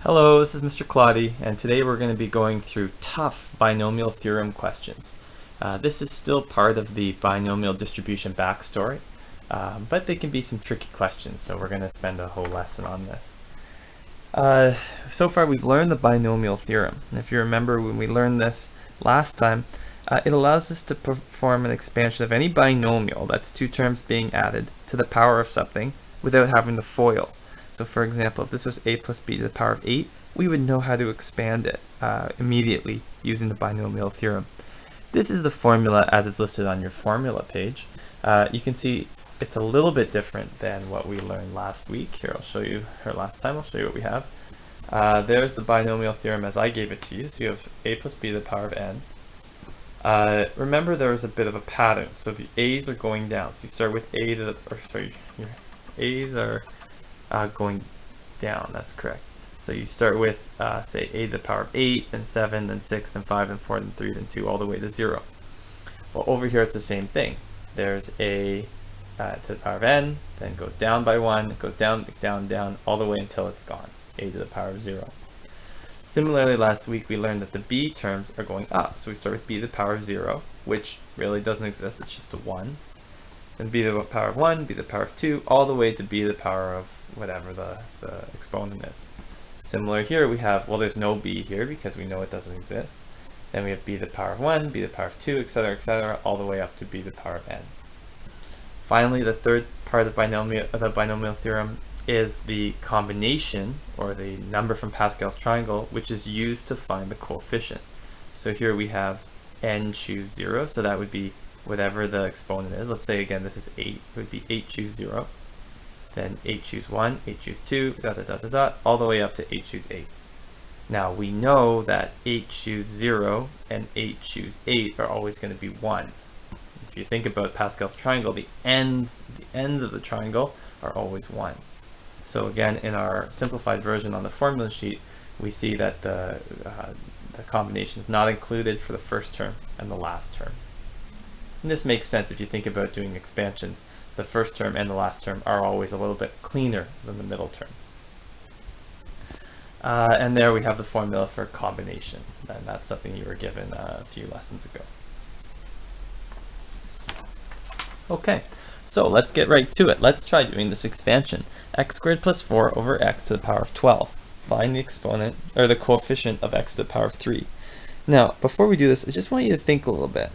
Hello, this is Mr. Claudy, and today we're going to be going through tough binomial theorem questions. This is still part of the binomial distribution backstory, but they can be some tricky questions, so we're going to spend a whole lesson on this. So far we've learned the binomial theorem, and if you remember when we learned this last time, it allows us to perform an expansion of any binomial, that's two terms being added, to the power of something without having the FOIL. So for example, if this was a plus b to the power of 8, we would know how to expand it immediately using the binomial theorem. This is the formula as it's listed on your formula page. You can see it's a little bit different than what we learned last week. Here, I'll show you, or last time, I'll show you what we have. There's the binomial theorem as I gave it to you. So you have a plus b to the power of n. Remember there was a bit of a pattern. So the a's are going down. So you start with a to the, or sorry, your a's are going down, that's correct. So you start with, say, a to the power of 8, then 7, then 6, then 5, then 4, then 3, then 2, all the way to 0. Well, over here it's the same thing. There's a to the power of n, then it goes down by 1, it goes down, down, down, all the way until it's gone, a to the power of 0. Similarly, last week we learned that the b terms are going up. So we start with b to the power of 0, which really doesn't exist, it's just a 1. Then b to the power of 1, b to the power of 2, all the way to b to the power of whatever the exponent is. Similar here, we have, well, there's no b here because we know it doesn't exist. Then we have b to the power of 1, b to the power of 2, etc., all the way up to b to the power of n. Finally, the third part of the binomial theorem is the combination, or the number from Pascal's triangle, which is used to find the coefficient. So here we have n choose 0, so that would be whatever the exponent is. Let's say again this is 8, it would be 8 choose 0, then 8 choose 1, 8 choose 2, all the way up to 8 choose 8. Now we know that 8 choose 0 and 8 choose 8 are always going to be 1. If you think about Pascal's triangle, the ends of the triangle are always 1. So again, in our simplified version on the formula sheet, we see that the combination is not included for the first term and the last term. And this makes sense if you think about doing expansions. The first term and the last term are always a little bit cleaner than the middle terms. And there we have the formula for combination. And that's something you were given a few lessons ago. Okay, so let's get right to it. Let's try doing this expansion. X squared plus 4 over x to the power of 12. Find the exponent, or the coefficient of x to the power of 3. Now, before we do this, I just want you to think a little bit.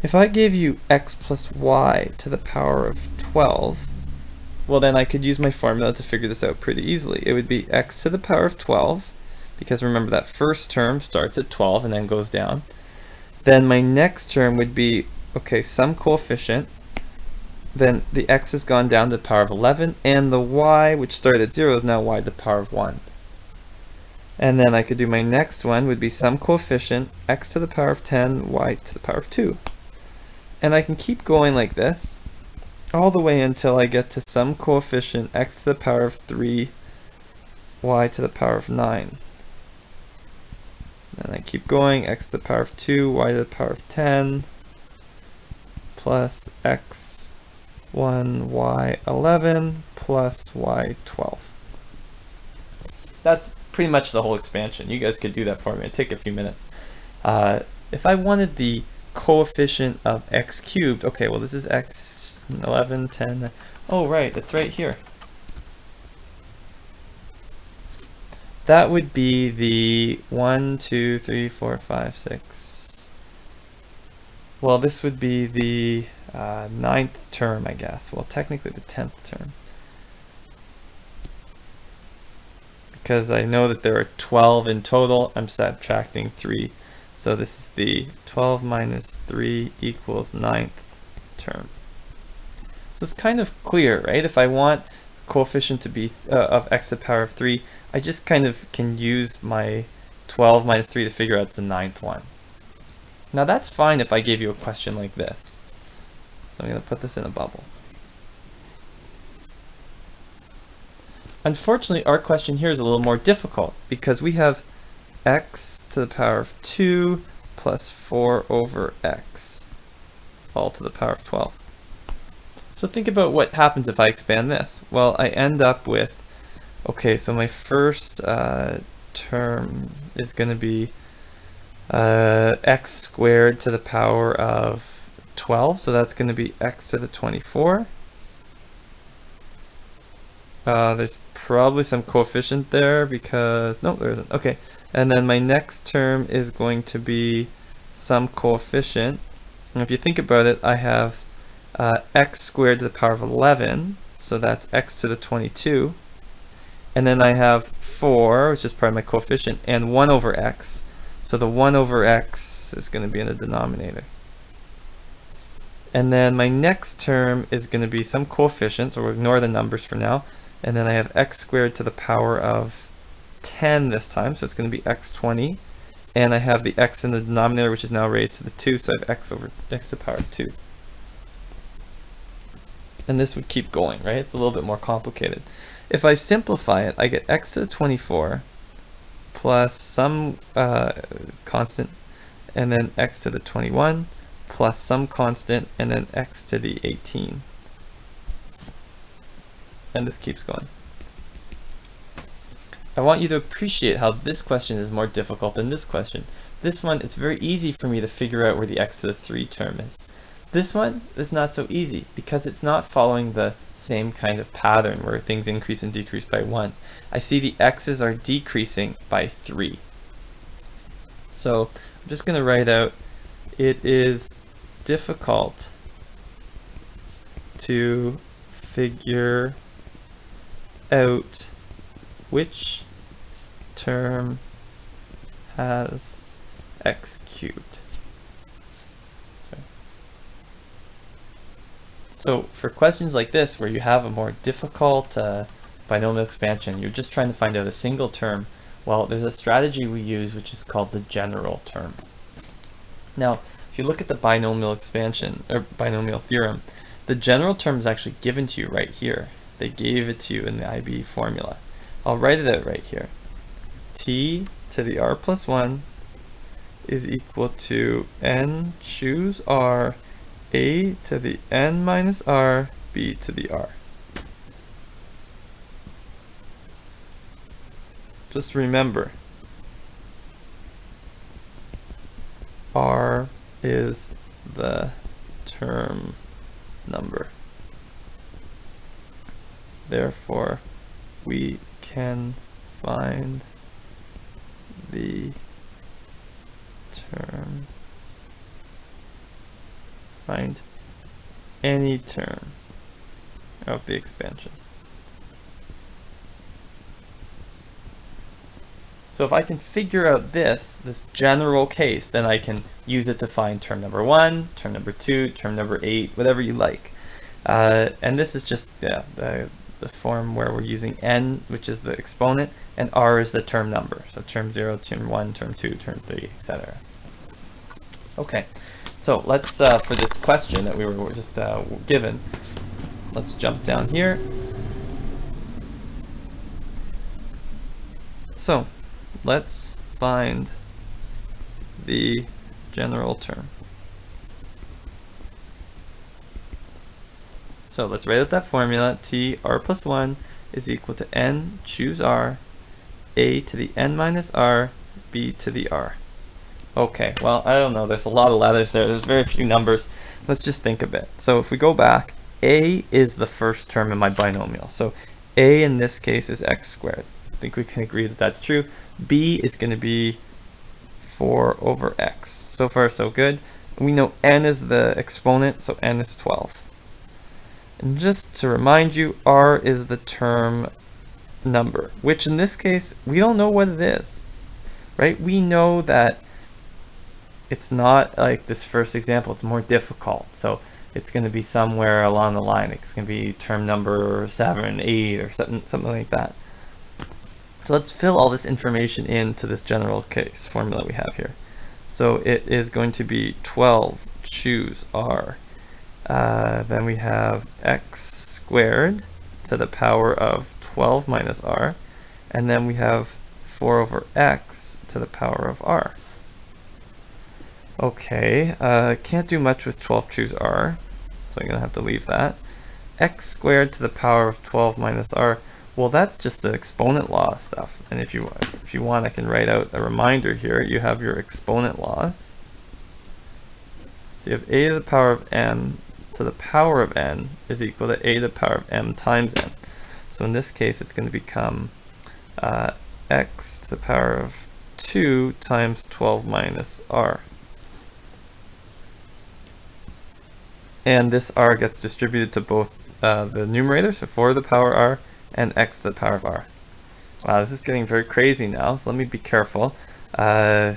If I gave you x plus y to the power of 12, well then I could use my formula to figure this out pretty easily. It would be x to the power of 12, because remember that first term starts at 12 and then goes down. Then my next term would be, okay, some coefficient, then the x has gone down to the power of 11, and the y, which started at 0, is now y to the power of 1. And then I could do my next one would be some coefficient, x to the power of 10, y to the power of 2. And I can keep going like this all the way until I get to some coefficient x to the power of 3, y to the power of 9. And I keep going, x to the power of 2, y to the power of 10, plus x1, y 11, plus y 12. That's pretty much the whole expansion. You guys could do that for me. It'd take a few minutes. If I wanted the coefficient of x cubed, okay, well this is x 11, 10, oh right, it's right here. That would be the 1, 2, 3, 4, 5, 6. Well, this would be the 9th term, I guess. Well, technically the 10th term. Because I know that there are 12 in total, I'm subtracting 3. So this is the 12 minus 3 equals 9th term. So it's kind of clear, right? If I want coefficient to be of x to the power of 3, I just kind of can use my 12 minus 3 to figure out the 9th one. Now that's fine if I gave you a question like this. So I'm going to put this in a bubble. Unfortunately, our question here is a little more difficult because we have x to the power of 2 plus 4 over x, all to the power of 12. So think about what happens if I expand this. Well, I end up with, okay, so my first term is going to be x squared to the power of 12, so that's going to be x to the 24. There's probably some coefficient there because, no, there isn't. Okay, and then my next term is going to be some coefficient. And if you think about it, I have x squared to the power of 11, so that's x to the 22. And then I have 4, which is probably my coefficient, and 1 over x. So the 1 over x is going to be in the denominator. And then my next term is going to be some coefficient, so we'll ignore the numbers for now. And then I have x squared to the power of 10 this time, so it's going to be x20. And I have the x in the denominator, which is now raised to the 2, so I have x over x to the power of 2. And this would keep going, right? It's a little bit more complicated. If I simplify it, I get x to the 24 plus some constant, and then x to the 21 plus some constant, and then x to the 18. And this keeps going. I want you to appreciate how this question is more difficult than this question. This one, it's very easy for me to figure out where the x to the 3 term is. This one is not so easy because it's not following the same kind of pattern where things increase and decrease by 1. I see the x's are decreasing by 3. So I'm just going to write out, it is difficult to figure out which term has x cubed. So for questions like this, where you have a more difficult binomial expansion, you're just trying to find out a single term, well, there's a strategy we use which is called the general term. Now, if you look at the binomial expansion, or binomial theorem, the general term is actually given to you right here. They gave it to you in the IB formula. I'll write it out right here. T to the r plus 1 is equal to n choose r, a to the n minus r, b to the r. Just remember, r is the term number. Therefore, we can find the term, find any term of the expansion. So if I can figure out this general case, then I can use it to find term number 1, term number 2, term number 8, whatever you like. And this is just the form where we're using n, which is the exponent, and r is the term number. So term 0, term 1, term 2, term 3, etc. Okay, so let's, for this question that we were just given, let's jump down here. So let's find the general term. So let's write out that formula. T r plus 1 is equal to n choose r, a to the n minus r, b to the r. Okay, well, I don't know. There's a lot of letters there. There's very few numbers. Let's just think a bit. So if we go back, a is the first term in my binomial. So a in this case is x squared. I think we can agree that that's true. B is going to be 4 over x. So far, so good. We know n is the exponent, so n is 12. And just to remind you, r is the term number, which in this case, we don't know what it is, right? We know that it's not like this first example, it's more difficult. So it's going to be somewhere along the line. It's going to be term number 7, 8, or something like that. So let's fill all this information into this general case formula we have here. So it is going to be 12 choose r. Then we have x squared to the power of 12 minus r. And then we have 4 over x to the power of r. Okay, can't do much with 12 choose r, so I'm going to have to leave that. x squared to the power of 12 minus r. Well, that's just the exponent law stuff. And if you want, I can write out a reminder here. You have your exponent laws. So you have a to the power of m to the power of n is equal to a to the power of m times n. So in this case, it's going to become x to the power of 2 times 12 minus r. And this r gets distributed to both the numerator, so 4 to the power r, and x to the power of r. Wow, this is getting very crazy now, so let me be careful. Okay,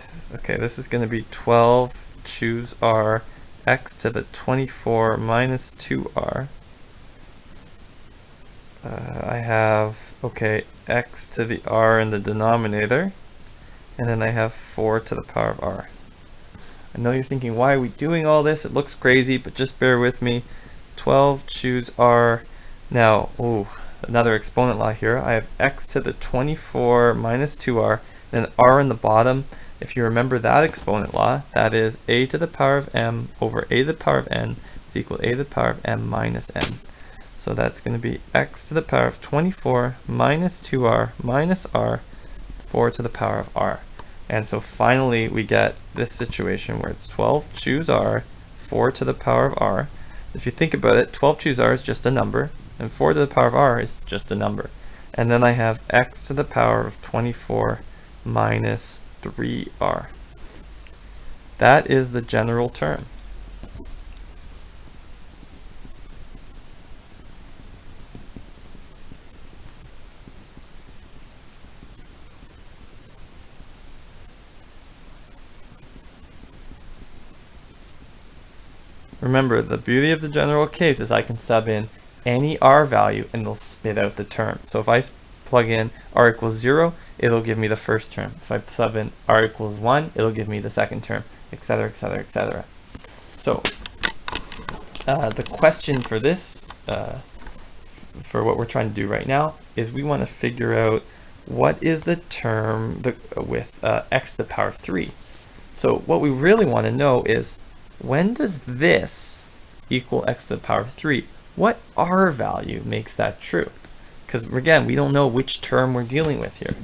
this is going to be 12 choose r, x to the 24 minus 2r. I have, okay, x to the r in the denominator, and then I have 4 to the power of r. I know you're thinking, why are we doing all this? It looks crazy, but just bear with me. 12 choose r. Now, another exponent law here. I have x to the 24 minus 2r, then r in the bottom. If you remember that exponent law, that is a to the power of m over a to the power of n is equal to a to the power of m minus n. So that's going to be x to the power of 24 minus 2r minus r, 4 to the power of r. And so finally we get this situation where it's 12 choose r, 4 to the power of r. If you think about it, 12 choose r is just a number, and 4 to the power of r is just a number. And then I have x to the power of 24 minus 3r. That is the general term. Remember, the beauty of the general case is I can sub in any r value and it'll spit out the term. So if I plug in r equals 0, it'll give me the first term. If I sub in r equals 1, it'll give me the second term, etc., etc., etc. So the question for this, for what we're trying to do right now, is we want to figure out what is the term with x to the power of 3. So what we really want to know is, when does this equal x to the power of 3? What r value makes that true? Because again, we don't know which term we're dealing with here.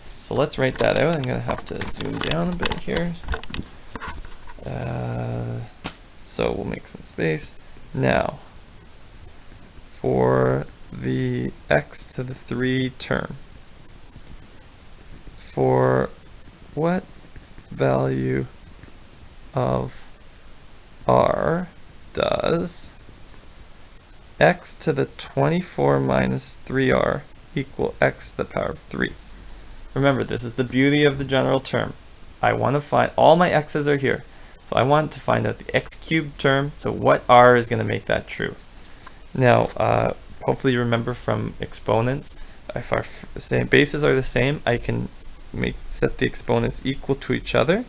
So let's write that out. I'm going to have to zoom down a bit here. So we'll make some space. Now, for the x to the 3 term, for what value of r does x to the 24 minus 3r equal x to the power of 3? Remember, this is the beauty of the general term. I want to find, all my x's are here, so I want to find out the x cubed term, so what r is going to make that true? Now, hopefully you remember from exponents, if our bases are the same, I can set the exponents equal to each other.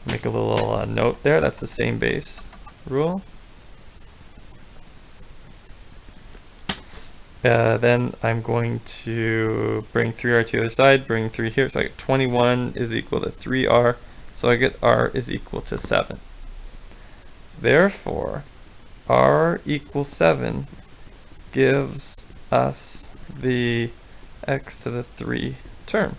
Make a little note there, that's the same base rule. Then I'm going to bring 3r to the other side, bring 3 here, so I get 21 is equal to 3r, so I get r is equal to 7. Therefore, r equals 7 gives us the x to the 3 term.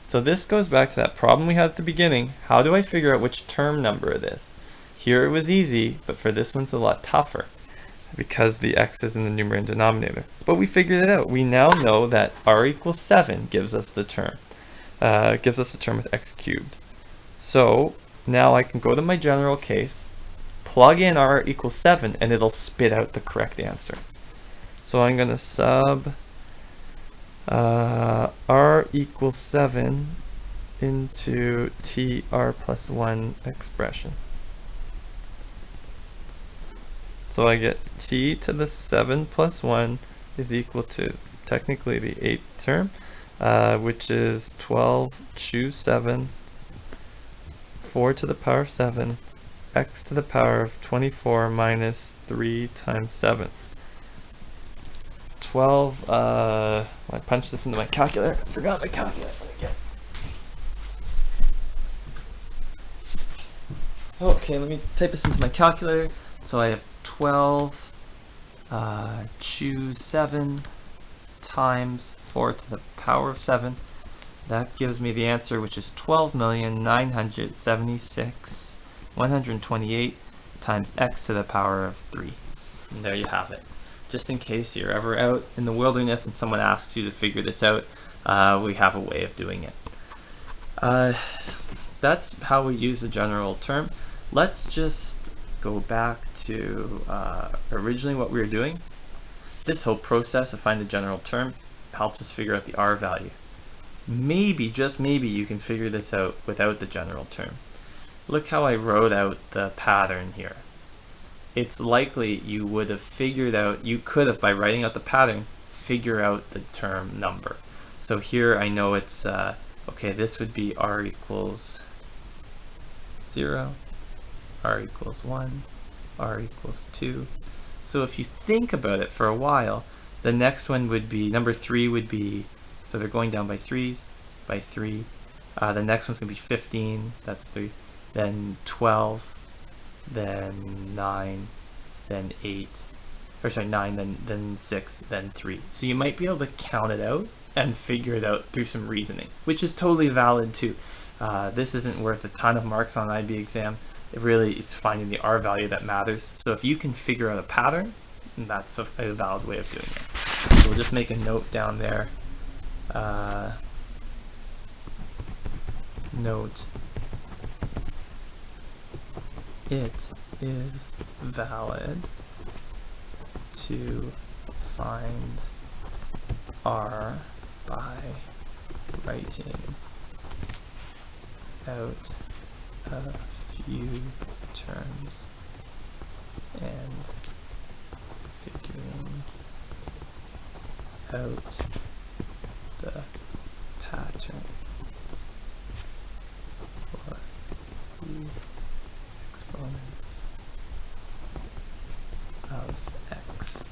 So this goes back to that problem we had at the beginning. How do I figure out which term number it is? Here it was easy, but for this one's a lot tougher because the x is in the numerator and denominator. But we figured it out. We now know that r equals 7 gives us the term. Gives us the term with x cubed. So now I can go to my general case, plug in r equals 7, and it'll spit out the correct answer. So I'm going to sub r equals 7 into tr plus 1 expression. So I get t to the 7 plus 1 is equal to technically the 8th term, which is 12 choose 7, 4 to the power of 7, x to the power of 24 minus 3 times 7. 12, I punched this into my calculator. I forgot my calculator. Okay, let me type this into my calculator. So I have 12 choose 7 times 4 to the power of 7. That gives me the answer, which is 12,976,128 times x to the power of 3. And there you have it. Just in case you're ever out in the wilderness and someone asks you to figure this out, we have a way of doing it. That's how we use the general term. Let's just go back to originally what we were doing. This whole process of finding the general term helps us figure out the r value. Maybe, just maybe, you can figure this out without the general term. Look how I wrote out the pattern here. It's likely you would have figured out, you could have, by writing out the pattern, figure out the term number. So here I know it's, okay, this would be r equals 0, r equals 1, r equals 2. So if you think about it for a while, the next one would be, number 3 would be, so they're going down by 3s, by 3. The next one's going to be 15, that's 3. Then 12, then 9, then 8. Or sorry, 9, then 6, then 3. So you might be able to count it out and figure it out through some reasoning, which is totally valid too. This isn't worth a ton of marks on IB exam. It's finding the r value that matters. So if you can figure out a pattern, that's a valid way of doing it. So we'll just make a note down there. Note, it is valid to find r by writing out a few terms and figuring out the pattern for the exponents of x.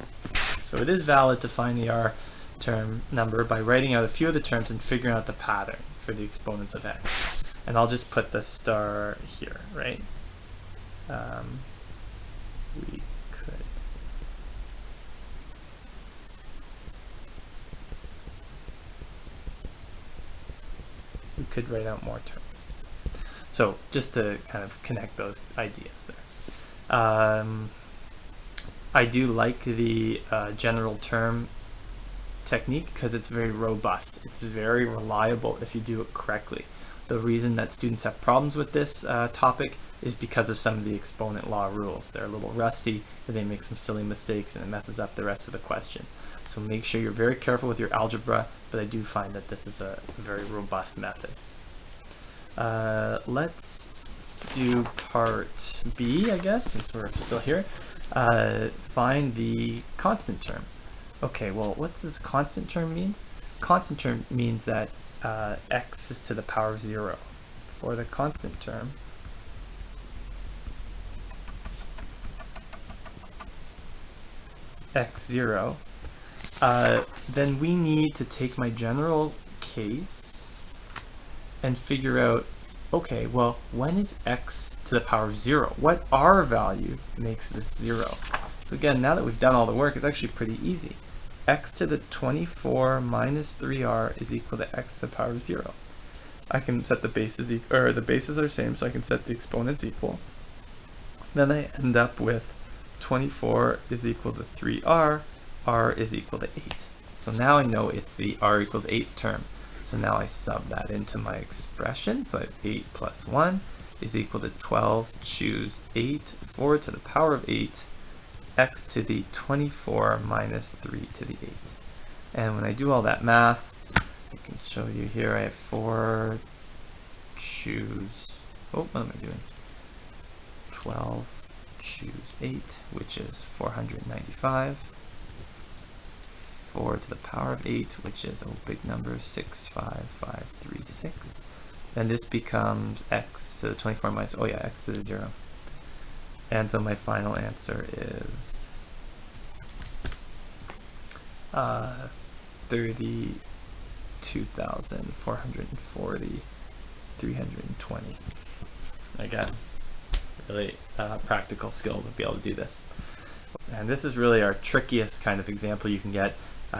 So it is valid to find the r term number by writing out a few of the terms and figuring out the pattern for the exponents of x. And I'll just put the star here, right? We could write out more terms. So just to kind of connect those ideas there. I do like the general term technique because it's very robust. It's very reliable if you do it correctly. The reason that students have problems with this topic is because of some of the exponent law rules. They're a little rusty, and they make some silly mistakes, and it messes up the rest of the question. So make sure you're very careful with your algebra, but I do find that this is a very robust method. Let's do part B, I guess, since we're still here. Find the constant term. Okay, well, what does constant term mean? Constant term means that x is to the power of 0. For the constant term, x0, then we need to take my general case and figure out, okay, well, when is x to the power of 0? What r value makes this 0? So again, now that we've done all the work, it's actually pretty easy. X to the 24 minus 3r is equal to x to the power of 0. I can set the bases, or the bases are the same, so I can set the exponents equal. Then I end up with 24 is equal to 3r, r is equal to 8. So now I know it's the r equals 8 term. So now I sub that into my expression. So I have 8 plus 1 is equal to 12, choose 8, 4 to the power of 8, x to the 24 minus 3 to the 8. And when I do all that math, I can show you here, I have 4, choose, oh, what am I doing? 12, choose 8, which is 495. 4 to the power of 8, which is a big number, 65536. And this becomes x to the 24 minus, oh yeah, x to the 0. And so my final answer is 32,440, 320. Again, really practical skill to be able to do this. And this is really our trickiest kind of example you can get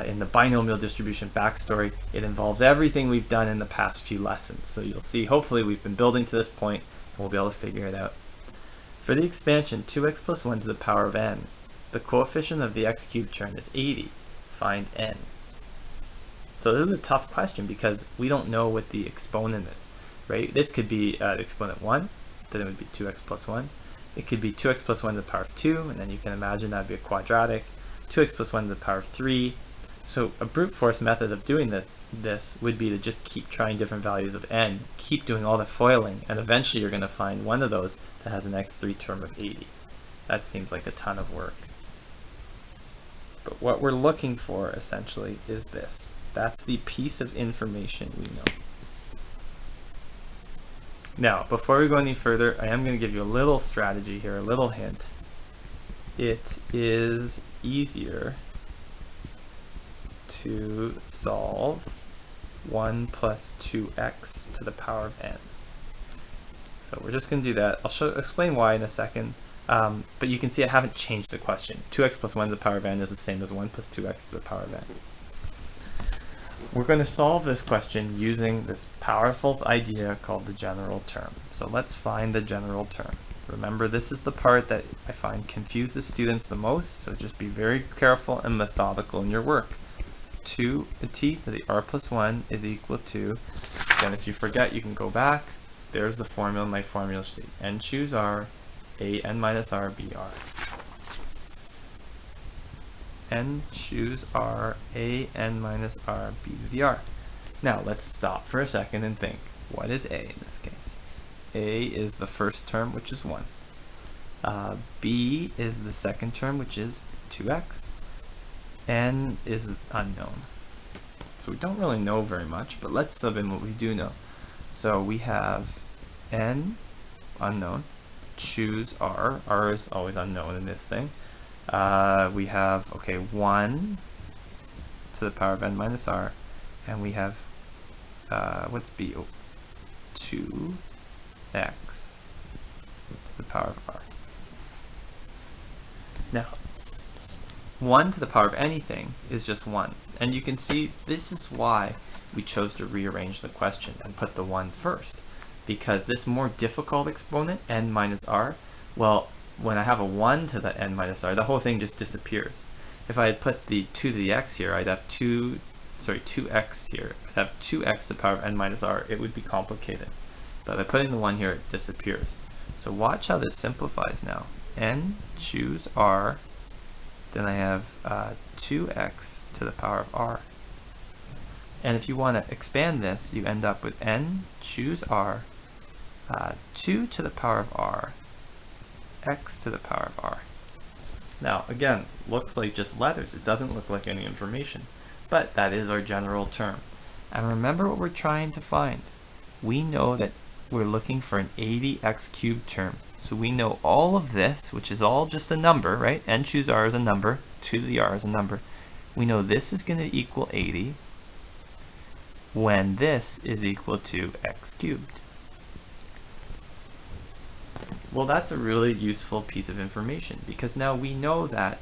in the binomial distribution backstory. It involves everything we've done in the past few lessons. So you'll see, hopefully we've been building to this point and we'll be able to figure it out. For the expansion 2x plus 1 to the power of n, the coefficient of the x cubed term is 80. Find n. So this is a tough question because we don't know what the exponent is, right? This could be exponent 1, then it would be 2x plus 1. It could be 2x plus 1 to the power of 2, and then you can imagine that would be a quadratic. 2x plus 1 to the power of 3. So a brute force method of doing this would be to just keep trying different values of n, keep doing all the foiling, and eventually you're going to find one of those that has an x3 term of 80. That seems like a ton of work. But what we're looking for essentially is this. That's the piece of information we know. Now, before we go any further, I am going to give you a little strategy here, a little hint. It is easier to solve 1 plus 2x to the power of n. So we're just going to do that. I'll explain why in a second. But you can see I haven't changed the question. 2x plus 1 to the power of n is the same as 1 plus 2x to the power of n. We're going to solve this question using this powerful idea called the general term. So let's find the general term. Remember, this is the part that I find confuses students the most, so just be very careful and methodical in your work. 2 t to the r plus 1 is equal to, then if you forget, you can go back. There's the formula in my formula sheet. N choose r, a n minus r, b r. N choose r, a n minus r, b to the r. Now let's stop for a second and think. What is a in this case? A is the first term, which is 1. B is the second term, which is 2x. N is unknown. So we don't really know very much, but let's sub in what we do know. So we have n, unknown, choose r. R is always unknown in this thing. We have, okay, 1 to the power of n minus r, and we have, what's b? Oh, 2x to the power of r. Now, 1 to the power of anything is just 1. And you can see this is why we chose to rearrange the question and put the 1 first. Because this more difficult exponent, n minus r, well, when I have a 1 to the n minus r, the whole thing just disappears. If I had put the 2 to the x here, I'd have 2x here. I'd have 2x to the power of n minus r. It would be complicated. But by putting the 1 here, it disappears. So watch how this simplifies now. N choose r, then I have 2x to the power of r. And if you want to expand this, you end up with n choose r, 2 to the power of r, x to the power of r. Now, again, looks like just letters. It doesn't look like any information. But that is our general term. And remember what we're trying to find. We know that we're looking for an 80x cubed term. So we know all of this, which is all just a number, right? N choose r is a number, 2 to the r is a number. We know this is going to equal 80 when this is equal to x cubed. Well, that's a really useful piece of information because now we know that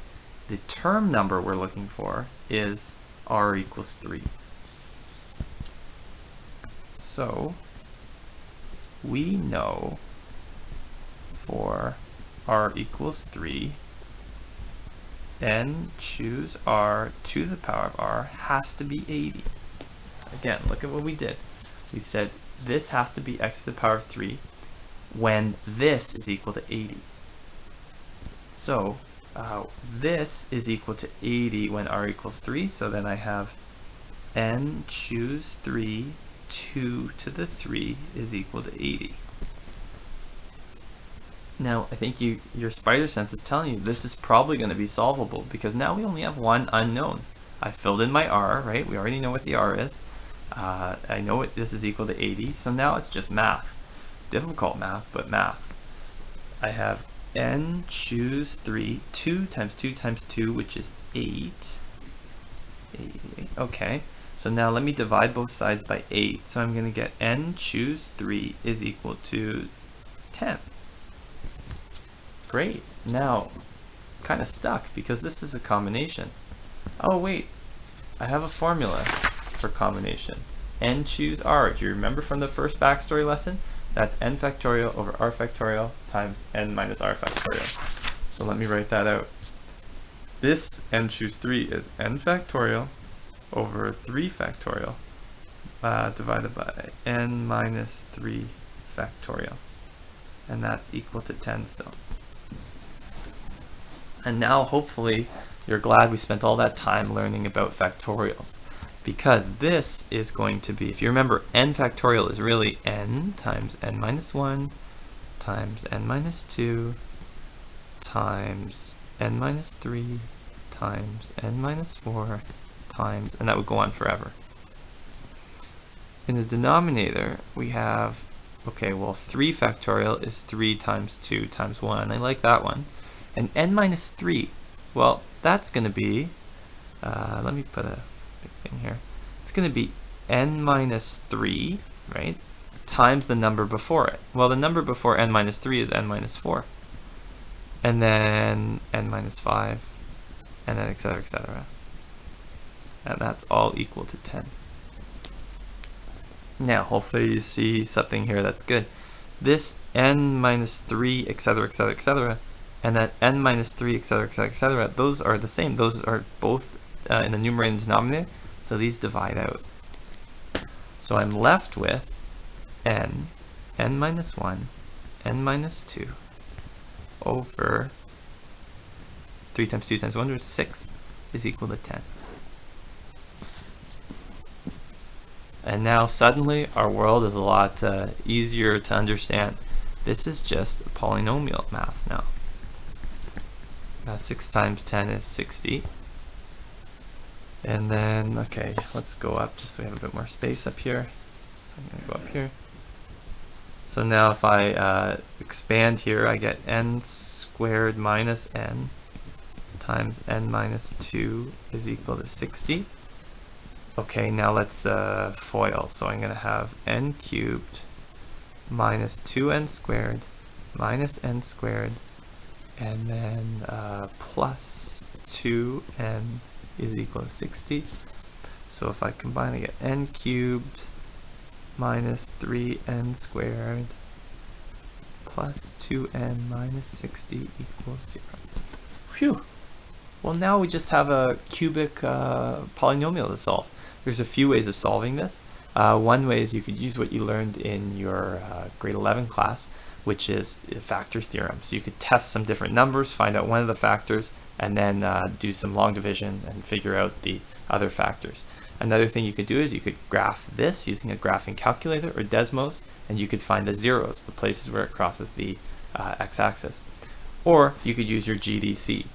the term number we're looking for is r equals 3. So we know for r equals 3, n choose r to the power of r has to be 80. Again, look at what we did. We said this has to be x to the power of 3 when this is equal to 80. So this is equal to 80 when r equals 3, so then I have n choose 3, 2 to the 3 is equal to 80. Now, I think your spider sense is telling you this is probably going to be solvable because now we only have one unknown. I filled in my r, right? We already know what the r is. I know this is equal to 80, so now it's just math. Difficult math, but math. I have n choose 3, 2 times 2 times 2, which is 8. 88. Okay, so now let me divide both sides by 8. So I'm going to get n choose 3 is equal to 10. Great. Now, kind of stuck because this is a combination. Oh wait, I have a formula for combination. N choose R. Do you remember from the first backstory lesson? That's n factorial over r factorial times n minus r factorial. So let me write that out. This n choose 3 is n factorial over 3 factorial divided by n minus 3 factorial. And that's equal to 10 still. And now hopefully you're glad we spent all that time learning about factorials, because this is going to be, if you remember, n factorial is really n times n minus 1 times n minus 2 times n minus 3 times n minus 4 times, and that would go on forever. In the denominator, we have, okay, well, 3 factorial is 3 times 2 times 1. I like that one. And n minus 3, well, that's going to be, let me put a big thing here. It's going to be n minus 3, right, times the number before it. Well, the number before n minus 3 is n minus 4. And then n minus 5, and then etc., etc. And that's all equal to 10. Now, hopefully you see something here that's good. This n minus 3, etc., etc., etc., and that n minus 3, etc., etc., etc., those are the same. Those are both in the numerator and denominator, so these divide out. So I'm left with n minus 1, n minus 2, over 3 times 2 times 1 is 6 is equal to 10. And now suddenly our world is a lot easier to understand. This is just polynomial math now. 6 times 10 is 60. And then, okay, let's go up just so we have a bit more space up here. So I'm going to go up here. So now if I expand here, I get n squared minus n times n minus 2 is equal to 60. Okay, now let's FOIL. So I'm going to have n cubed minus 2n squared minus n squared, and then plus 2n is equal to 60. So if I combine, I get n cubed minus 3n squared plus 2n minus 60 equals 0. Phew! Well, now we just have a cubic polynomial to solve. There's a few ways of solving this. One way is you could use what you learned in your grade 11 class, which is a factor theorem. So you could test some different numbers, find out one of the factors, and then do some long division and figure out the other factors. Another thing you could do is you could graph this using a graphing calculator or Desmos, and you could find the zeros, the places where it crosses the x-axis. Or you could use your GDC.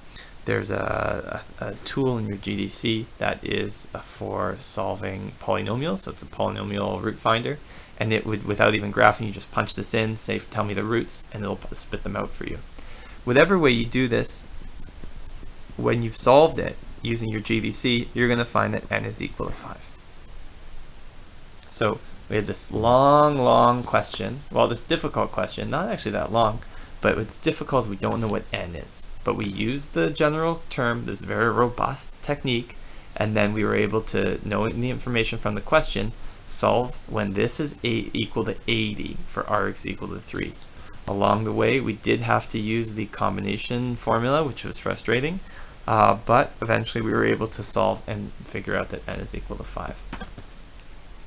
There's a tool in your GDC that is for solving polynomials, so it's a polynomial root finder, and it would, without even graphing, you just punch this in, say tell me the roots, and it'll spit them out for you. Whatever way you do this, when you've solved it using your GDC, you're going to find that n is equal to 5. So we had this long question, well, this difficult question, not actually that long, but what's difficult is we don't know what n is. But we used the general term, this very robust technique, and then we were able to, knowing the information from the question, solve when this is equal to 80 for r is equal to 3. Along the way, we did have to use the combination formula, which was frustrating, but eventually we were able to solve and figure out that n is equal to 5.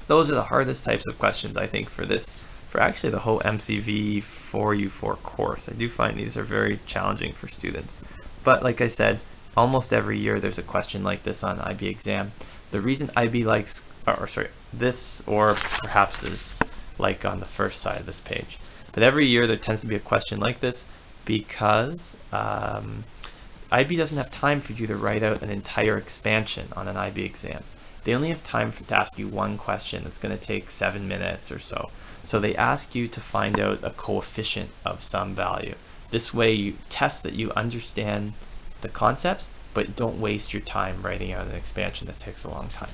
Those are the hardest types of questions, I think, for actually the whole MCV 4U4 course. I do find these are very challenging for students. But like I said, almost every year there's a question like this on IB exam. The reason IB likes, this, or perhaps is like on the first side of this page. But every year there tends to be a question like this because IB doesn't have time for you to write out an entire expansion on an IB exam. They only have time to ask you one question that's going to take 7 minutes or so. So they ask you to find out a coefficient of some value. This way you test that you understand the concepts, but don't waste your time writing out an expansion that takes a long time.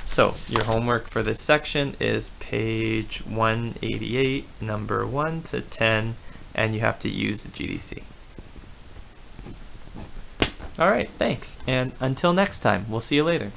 So your homework for this section is page 188, number 1 to 10, and you have to use the GDC. All right, thanks. And until next time, we'll see you later.